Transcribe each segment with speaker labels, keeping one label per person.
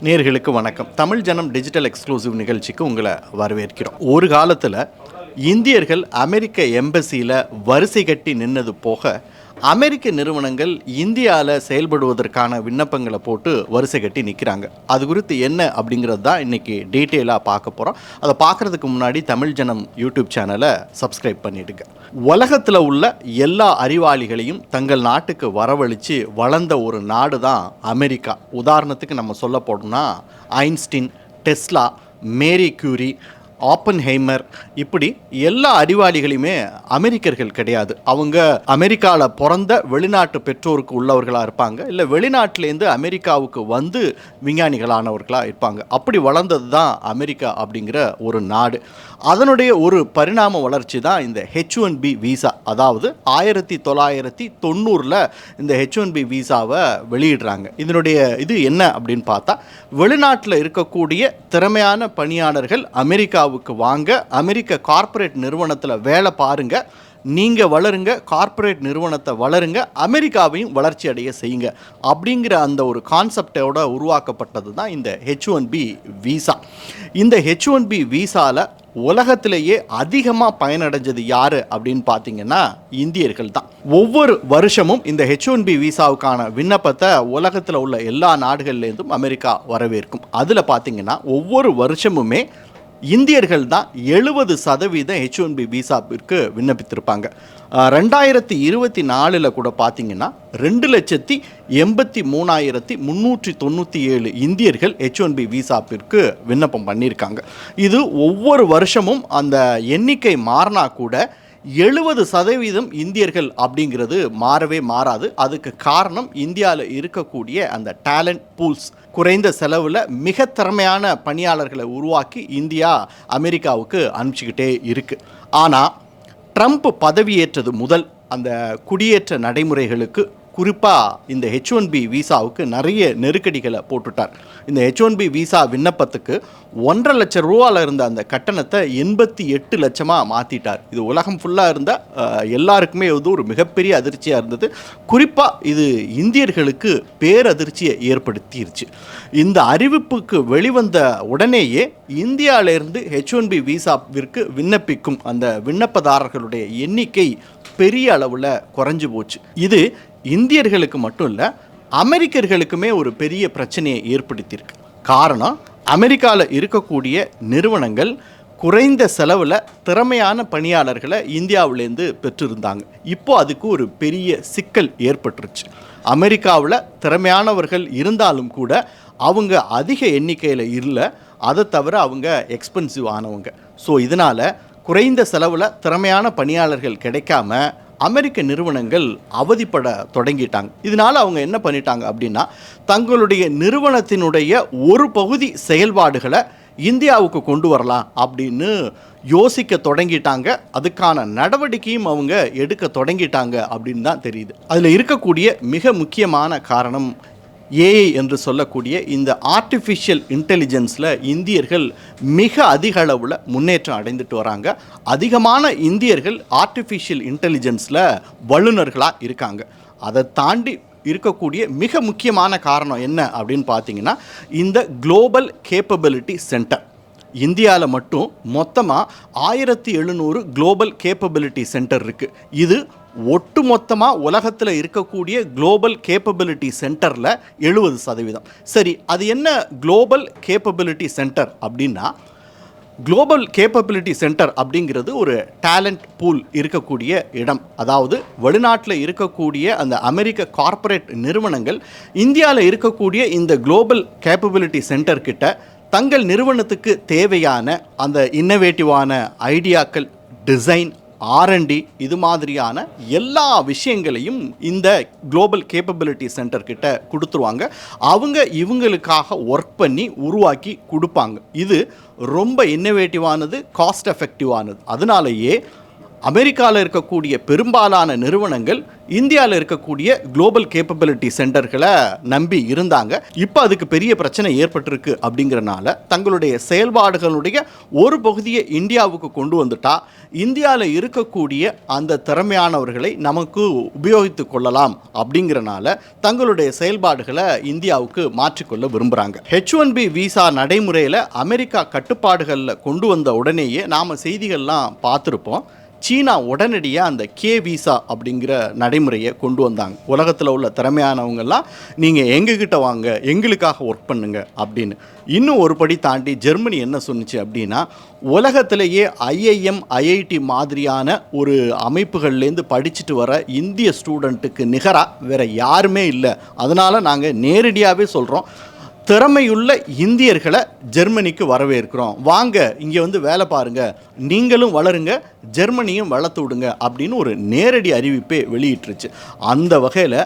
Speaker 1: நேர்களுக்கு வணக்கம். தமிழ் ஜனம் டிஜிட்டல் எக்ஸ்க்ளூசிவ் நிகழ்ச்சிக்கு உங்களை வரவேற்கிறோம். ஒரு காலத்தில் இந்தியர்கள் அமெரிக்க எம்பசியில் வரிசை கட்டி நின்னது போக அமெரிக்க நிறுவனங்கள் இந்தியாவில் செயல்படுவதற்கான விண்ணப்பங்களை போட்டு வரிசை கட்டி நிற்கிறாங்க. அது குறித்து என்ன அப்படிங்கிறது தான் இன்றைக்கி டீட்டெயிலாக பார்க்க போகிறோம். அதை பார்க்குறதுக்கு முன்னாடி தமிழ் ஜனம் யூடியூப் சேனலை சப்ஸ்கிரைப் பண்ணிவிடுங்க. உலகத்தில் உள்ள எல்லா அறிவாளிகளையும் தங்கள் நாட்டுக்கு வரவழைச்சு வளர்ந்த ஒரு நாடு தான் அமெரிக்கா. உதாரணத்துக்கு நம்ம சொல்ல போனோம்னா Einstein, Tesla, Marie Curie, Oppenheimer, இப்படி எல்லா அறிவாளிகளையுமே அமெரிக்கர்கள் கிடையாது. அவங்க அமெரிக்காவில் பிறந்த வெளிநாட்டு பெற்றோருக்கு உள்ளவர்களாக இருப்பாங்க, இல்லை வெளிநாட்டிலேருந்து அமெரிக்காவுக்கு வந்து விஞ்ஞானிகளானவர்களாக இருப்பாங்க. அப்படி வளர்ந்தது தான் அமெரிக்கா அப்படிங்கிற ஒரு நாடு. அதனுடைய ஒரு பரிணாம வளர்ச்சி தான் இந்த H1B விசா. அதாவது 1990 இந்த H1B விசாவை வெளியிடுறாங்க. இதனுடைய இது என்ன அப்படின்னு பார்த்தா, வெளிநாட்டில் இருக்கக்கூடிய திறமையான பணியாளர்கள் அமெரிக்காவுக்கு வாங்க, அமெரிக்க கார்ப்பரேட் நிறுவனத்தில் வேலை பாருங்க, நீங்கள் வளருங்க, கார்ப்பரேட் நிறுவனத்தை வளருங்க, அமெரிக்காவையும் வளர்ச்சி அடைய செய்யுங்க அப்படிங்கிற அந்த ஒரு கான்செப்டோட உருவாக்கப்பட்டது தான் இந்த H1B விசா. இந்த H1B விசாவில் உலகத்திலேயே அதிகமாக பயனடைஞ்சது யார் அப்படின்னு பார்த்தீங்கன்னா இந்தியர்கள் தான். ஒவ்வொரு வருஷமும் இந்த H1B விசாவுக்கான விண்ணப்பத்தை உலகத்தில் உள்ள எல்லா நாடுகள்லேருந்தும் அமெரிக்கா வரவேற்கும். அதில் பார்த்தீங்கன்னா ஒவ்வொரு வருஷமுமே இந்தியர்கள் தான் 70% H1B விசாவிற்கு விண்ணப்பித்திருப்பாங்க. 2024 கூட பார்த்தீங்கன்னா 2,83,397 இந்தியர்கள் H1B விசாவிற்கு விண்ணப்பம் பண்ணியிருக்காங்க. இது ஒவ்வொரு வருஷமும் அந்த எண்ணிக்கை மாறினா கூட 70% இந்தியர்கள் அப்படிங்கிறது மாறவே மாறாது. அதுக்கு காரணம் இந்தியாவில் இருக்கக்கூடிய அந்த டேலண்ட் பூல்ஸ். குறைந்த செலவில் மிக திறமையான பணியாளர்களை உருவாக்கி இந்தியா அமெரிக்காவுக்கு அனுப்பிச்சிக்கிட்டே இருக்குது. ஆனால் ட்ரம்ப் பதவியேற்றது முதல் அந்த குடியேற்ற நடைமுறைகளுக்கு, குறிப்பாக இந்த H1B விசாவுக்கு நிறைய நெருக்கடிகளை போட்டுட்டார். இந்த H1B விசா விண்ணப்பத்துக்கு 1,50,000 லட்சம் ரூபாவில் இருந்த அந்த கட்டணத்தை 88 லட்சமாக மாற்றிட்டார். இது உலகம் ஃபுல்லாக இருந்த எல்லாருக்குமே இது ஒரு மிகப்பெரிய அதிர்ச்சியாக இருந்தது. குறிப்பாக இது இந்தியர்களுக்கு பேரதிர்ச்சியை ஏற்படுத்திருச்சு. இந்த அறிவிப்புக்கு வெளிவந்த உடனேயே இந்தியாவிலிருந்து H1B விசாவிற்கு விண்ணப்பிக்கும் அந்த விண்ணப்பதாரர்களுடைய எண்ணிக்கை பெரிய அளவில் குறைஞ்சு போச்சு. இது இந்தியர்களுக்கு மட்டும் இல்லை, அமெரிக்கர்களுக்குமே ஒரு பெரிய பிரச்சனையை ஏற்படுத்தியிருக்கு. காரணம், அமெரிக்காவில் இருக்கக்கூடிய நிறுவனங்கள் குறைந்த செலவில் திறமையான பணியாளர்களை இந்தியாவிலேருந்து பெற்றிருந்தாங்க. இப்போ அதுக்கு ஒரு பெரிய சிக்கல் ஏற்பட்டுருச்சு. அமெரிக்காவில் திறமையானவர்கள் இருந்தாலும் கூட அவங்க அதிக எண்ணிக்கையில் இல்லை. அதை தவிர அவங்க எக்ஸ்பென்சிவ் ஆனவங்க. ஸோ இதனால் குறைந்த செலவில் திறமையான பணியாளர்கள் கிடைக்காம அமெரிக்க நிறுவனங்கள் அவதிப்பட தொடங்கிட்டாங்க. இதனால் அவங்க என்ன பண்ணிட்டாங்க அப்படின்னா, தங்களுடைய நிறுவனத்தினுடைய ஒரு பகுதி செயல்பாடுகளை இந்தியாவுக்கு கொண்டு வரலாம் அப்படின்னு யோசிக்க தொடங்கிட்டாங்க. அதுக்கான நடவடிக்கையும் அவங்க எடுக்க தொடங்கிட்டாங்க அப்படின்னு தான் தெரியுது. அதில் இருக்கக்கூடிய மிக முக்கியமான காரணம் ஏஐ என்று சொல்லக்கூடிய இந்த ஆர்டிஃபிஷியல் இன்டெலிஜென்ஸில் இந்தியர்கள் மிக அதிக அளவில் முன்னேற்றம் அடைந்துட்டு வராங்க. அதிகமான இந்தியர்கள் ஆர்டிஃபிஷியல் இன்டெலிஜென்ஸில் வல்லுநர்களாக இருக்காங்க. அதை தாண்டி இருக்கக்கூடிய மிக முக்கியமான காரணம் என்ன அப்படின்னு பார்த்தீங்கன்னா, இந்த குளோபல் கேப்பபிலிட்டி சென்டர். இந்தியாவில் மட்டும் மொத்தமாக 1700 குளோபல் கேப்பபிலிட்டி சென்டர் இருக்குது. இது ஒட்டு மொத்தமாக உலகத்தில் இருக்கக்கூடிய குளோபல் கேப்பபிலிட்டி சென்டரில் 70%. சரி, அது என்ன குளோபல் கேப்பபிலிட்டி சென்டர் அப்படின்னா, குளோபல் கேப்பபிலிட்டி சென்டர் அப்படிங்கிறது ஒரு டேலண்ட் பூல் இருக்கக்கூடிய இடம். அதாவது வெளிநாட்டில் இருக்கக்கூடிய அந்த அமெரிக்க கார்ப்பரேட் நிறுவனங்கள் இந்தியாவில் இருக்கக்கூடிய இந்த குளோபல் கேப்பபிலிட்டி சென்டர் கிட்ட தங்கள் நிறுவனத்துக்கு தேவையான அந்த இன்னோவேட்டிவான ஐடியாக்கள், டிசைன், R&D இது மாதிரியான எல்லா விஷயங்களையும் இந்த குளோபல் கேப்பபிலிட்டி சென்டர் கிட்ட கொடுத்துருவாங்க. அவங்க இவங்களுக்காக ஒர்க் பண்ணி உருவாக்கி கொடுப்பாங்க. இது ரொம்ப இன்னோவேட்டிவானது, காஸ்ட் எஃபெக்டிவானது. அதனாலேயே அமெரிக்காவில் இருக்கக்கூடிய பெரும்பாலான நிறுவனங்கள் இந்தியாவில் இருக்கக்கூடிய குளோபல் கேப்பபிலிட்டி சென்டர்களை நம்பி இருந்தாங்க. இப்போ அதுக்கு பெரிய பிரச்சனை ஏற்பட்டிருக்கு. அப்படிங்கிறனால தங்களுடைய செயல்பாடுகளுடைய ஒரு பகுதியை இந்தியாவுக்கு கொண்டு வந்துட்டா இந்தியாவில் இருக்கக்கூடிய அந்த திறமையானவர்களை நமக்கு உபயோகித்து கொள்ளலாம். அப்படிங்கிறனால தங்களுடைய செயல்பாடுகளை இந்தியாவுக்கு மாற்றிக்கொள்ள விரும்புகிறாங்க. H1B விசா நடைமுறையில் அமெரிக்கா கட்டுப்பாடுகளில் கொண்டு வந்த உடனேயே நாம் செய்திகள்லாம் பார்த்துருப்போம். சீனா உடனடியாக அந்த கே விசா அப்படிங்கிற நடைமுறையை கொண்டு வந்தாங்க. உலகத்தில் உள்ள திறமையானவங்கெல்லாம் நீங்கள் எங்ககிட்ட வாங்க, எங்களுக்காக ஒர்க் பண்ணுங்க அப்படின்னு. இன்னும் ஒரு படி தாண்டி ஜெர்மனி என்ன சொன்னிச்சு அப்படின்னா, உலகத்திலேயே IIM IIT மாதிரியான ஒரு அமைப்புகள்லேருந்து படிச்சுட்டு வர இந்திய ஸ்டூடெண்ட்டுக்கு நிகராக வேறு யாருமே இல்லை. அதனால் நாங்கள் நேரடியாகவே சொல்கிறோம், திறமையுள்ள இந்தியர்களை ஜெர்மனிக்கு வரவேற்கிறோம், வாங்க இங்கே வந்து வேலை பாருங்கள், நீங்களும் வளருங்க, ஜெர்மனியும் வளர்த்து விடுங்க அப்படின்னு ஒரு நேரடி அறிவிப்பே வெளியிட்டுருச்சு. அந்த வகையில்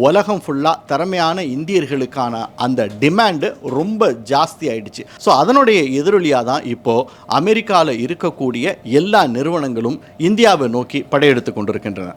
Speaker 1: உலகம் ஃபுல்லாக திறமையான இந்தியர்களுக்கான அந்த டிமாண்டு ரொம்ப ஜாஸ்தி ஆயிடுச்சு. ஸோ அதனுடைய எதிரொலியாக தான் இப்போது அமெரிக்காவில் இருக்கக்கூடிய எல்லா நிறுவனங்களும் இந்தியாவை நோக்கி படையெடுத்து கொண்டிருக்கின்றன.